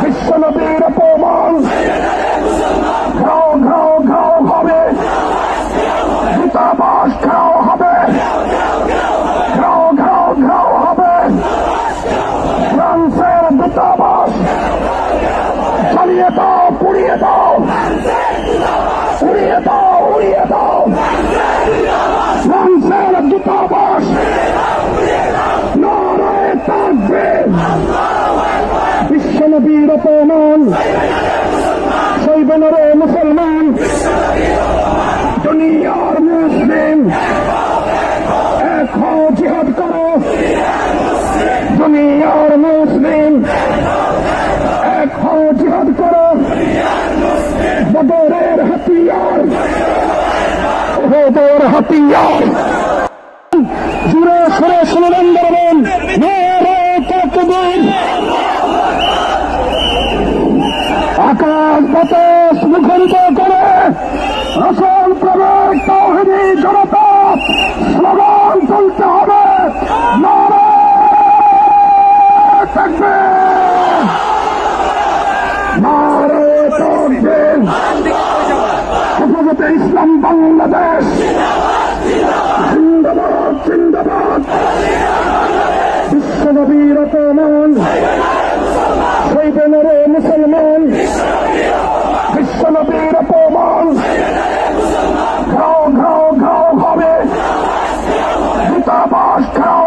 বিশ্বনবীর অপমান ঘাও ঘাও ঘাও হবে, দূতাবাস ঘাও হবে, ঘাও ঘাও ঘাও হবে। ফ্রান্সের দূতাবাস জ্বালিয়ে দাও, পুড়িয়ে দাও, উড়িয়ে দাও, উড়িয়ে দাও। ফ্রান্সের দূতাবাস নারায়ে তাকবীর। বিশ্বনবীর অপমান সইবে না রে মুসলমান। দুনিয়ার মুসলিম এক হও, জিহাদ করো। দুনিয়ার মুসলিম এক হও, জিহাদ করো। বদরের হাতিয়ার, ওহুদের হাতিয়ার জুড়ে সরে শুনলেন বলবেন নারায়ে তাকবীর। আকাশ বাতাস মুখরিত করে রাসূল প্রেমের তাওহীদি জনতা স্লোগান তুলতে হবে, নারায়ে তাকবীর, নারায়ে তাকবীর। হেফাজতে ইসলাম বাংলাদেশ জিন্দাবাদ, জিন্দাবাদ। বিশ্বনবীর অপমান সইবে না রে মুসলমান। বিশ্বনবীর অপমান ঘাও ঘাও ঘাও হবে, দূতাবাস ঘাও